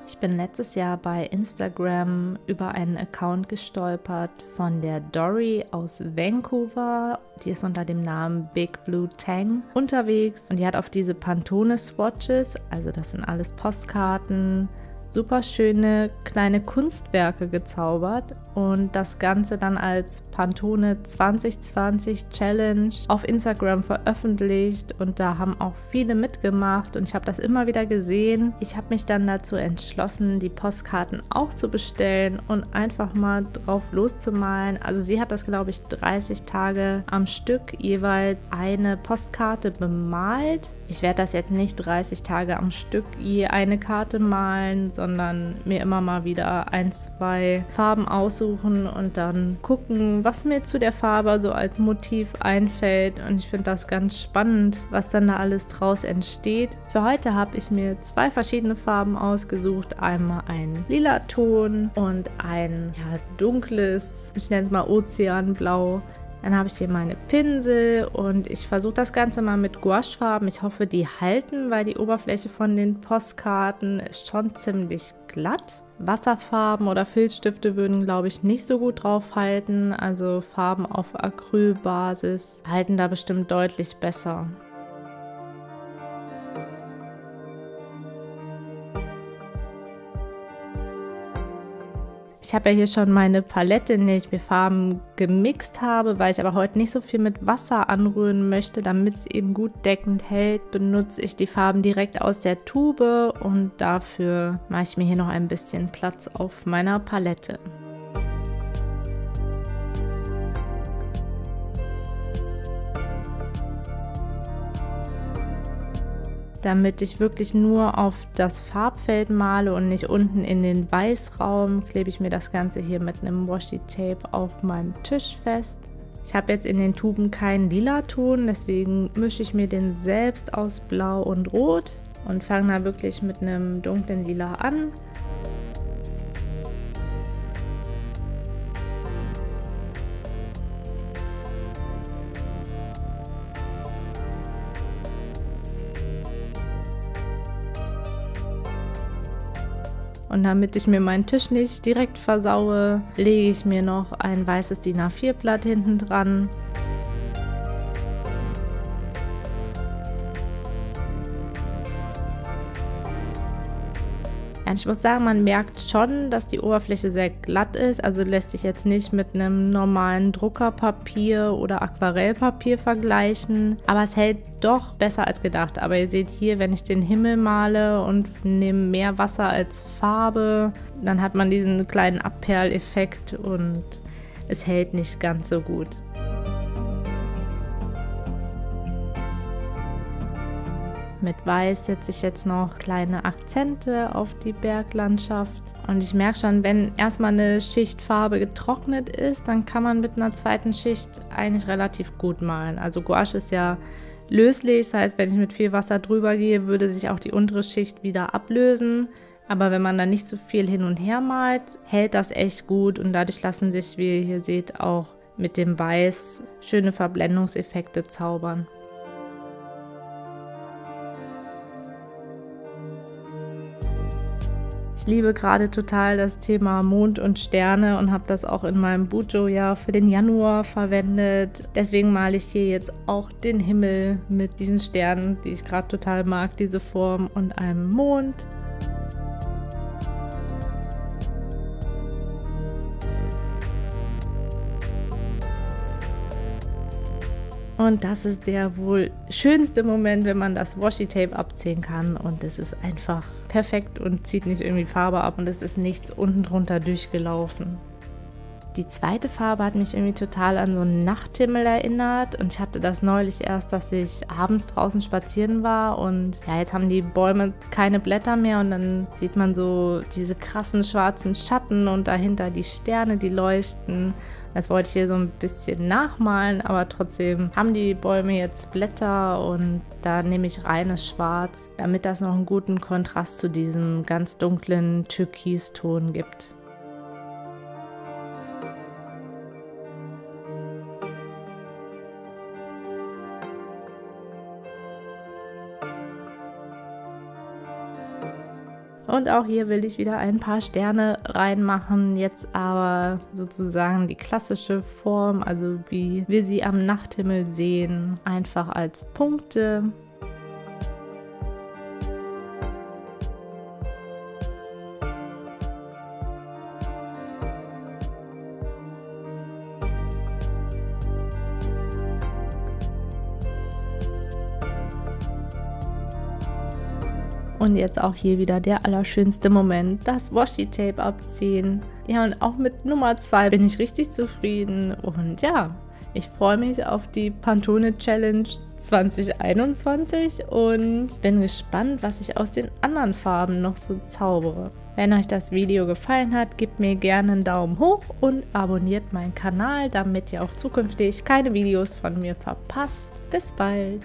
Ich bin letztes Jahr bei Instagram über einen Account gestolpert von der Dory aus Vancouver. Die ist unter dem Namen Big Blue Tang unterwegs und die hat auf diese Pantone Swatches, also das sind alles Postkarten, super schöne kleine Kunstwerke gezaubert und das Ganze dann als Pantone 2020 Challenge auf Instagram veröffentlicht und da haben auch viele mitgemacht und ich habe das immer wieder gesehen. Ich habe mich dann dazu entschlossen, die Postkarten auch zu bestellen und einfach mal drauf loszumalen. Also sie hat das, glaube ich, 30 Tage am Stück jeweils eine Postkarte bemalt. Ich werde das jetzt nicht 30 Tage am Stück je eine Karte malen, sondern mir immer mal wieder 1, 2 Farben aussuchen und dann gucken, was mir zu der Farbe so als Motiv einfällt. Und ich finde das ganz spannend, was dann da alles draus entsteht. Für heute habe ich mir 2 verschiedene Farben ausgesucht. Einmal ein lila Ton und ein dunkles, ich nenne es mal Ozeanblau. Dann habe ich hier meine Pinsel und ich versuche das Ganze mal mit Gouachefarben. Ich hoffe, die halten, weil die Oberfläche von den Postkarten ist schon ziemlich glatt. Wasserfarben oder Filzstifte würden, glaube ich, nicht so gut drauf halten. Also Farben auf Acrylbasis halten da bestimmt deutlich besser. Ich habe ja hier schon meine Palette, in der ich mir Farben gemixt habe, weil ich aber heute nicht so viel mit Wasser anrühren möchte, damit es eben gut deckend hält, benutze ich die Farben direkt aus der Tube und dafür mache ich mir hier noch ein bisschen Platz auf meiner Palette. Damit ich wirklich nur auf das Farbfeld male und nicht unten in den Weißraum, klebe ich mir das Ganze hier mit einem Washi-Tape auf meinem Tisch fest. Ich habe jetzt in den Tuben keinen lila Ton, deswegen mische ich mir den selbst aus Blau und Rot und fange da wirklich mit einem dunklen Lila an. Und damit ich mir meinen Tisch nicht direkt versaue, lege ich mir noch ein weißes DIN A4-Blatt hinten dran. Ja, ich muss sagen, man merkt schon, dass die Oberfläche sehr glatt ist, also lässt sich jetzt nicht mit einem normalen Druckerpapier oder Aquarellpapier vergleichen, aber es hält doch besser als gedacht. Aber ihr seht hier, wenn ich den Himmel male und nehme mehr Wasser als Farbe, dann hat man diesen kleinen Abperleffekt und es hält nicht ganz so gut. Mit Weiß setze ich jetzt noch kleine Akzente auf die Berglandschaft. Und ich merke schon, wenn erstmal eine Schicht Farbe getrocknet ist, dann kann man mit einer zweiten Schicht eigentlich relativ gut malen. Also Gouache ist ja löslich, das heißt, wenn ich mit viel Wasser drüber gehe, würde sich auch die untere Schicht wieder ablösen. Aber wenn man da nicht so viel hin und her malt, hält das echt gut und dadurch lassen sich, wie ihr hier seht, auch mit dem Weiß schöne Verblendungseffekte zaubern. Ich liebe gerade total das Thema Mond und Sterne und habe das auch in meinem Bujo-Jahr für den Januar verwendet. Deswegen male ich hier jetzt auch den Himmel mit diesen Sternen, die ich gerade total mag, diese Form, und einem Mond. Und das ist der wohl schönste Moment, wenn man das Washi-Tape abziehen kann und es ist einfach perfekt und zieht nicht irgendwie Farbe ab und es ist nichts unten drunter durchgelaufen. Die zweite Farbe hat mich irgendwie total an so einen Nachthimmel erinnert und ich hatte das neulich erst, dass ich abends draußen spazieren war und ja, jetzt haben die Bäume keine Blätter mehr und dann sieht man so diese krassen schwarzen Schatten und dahinter die Sterne, die leuchten. Das wollte ich hier so ein bisschen nachmalen, aber trotzdem haben die Bäume jetzt Blätter und da nehme ich reines Schwarz, damit das noch einen guten Kontrast zu diesem ganz dunklen Türkiston gibt. Und auch hier will ich wieder ein paar Sterne reinmachen, jetzt aber sozusagen die klassische Form, also wie wir sie am Nachthimmel sehen, einfach als Punkte. Und jetzt auch hier wieder der allerschönste Moment, das Washi-Tape abziehen. Ja, und auch mit Nummer 2 bin ich richtig zufrieden. Und ja, ich freue mich auf die Pantone Challenge 2021 und bin gespannt, was ich aus den anderen Farben noch so zaubere. Wenn euch das Video gefallen hat, gebt mir gerne einen Daumen hoch und abonniert meinen Kanal, damit ihr auch zukünftig keine Videos von mir verpasst. Bis bald!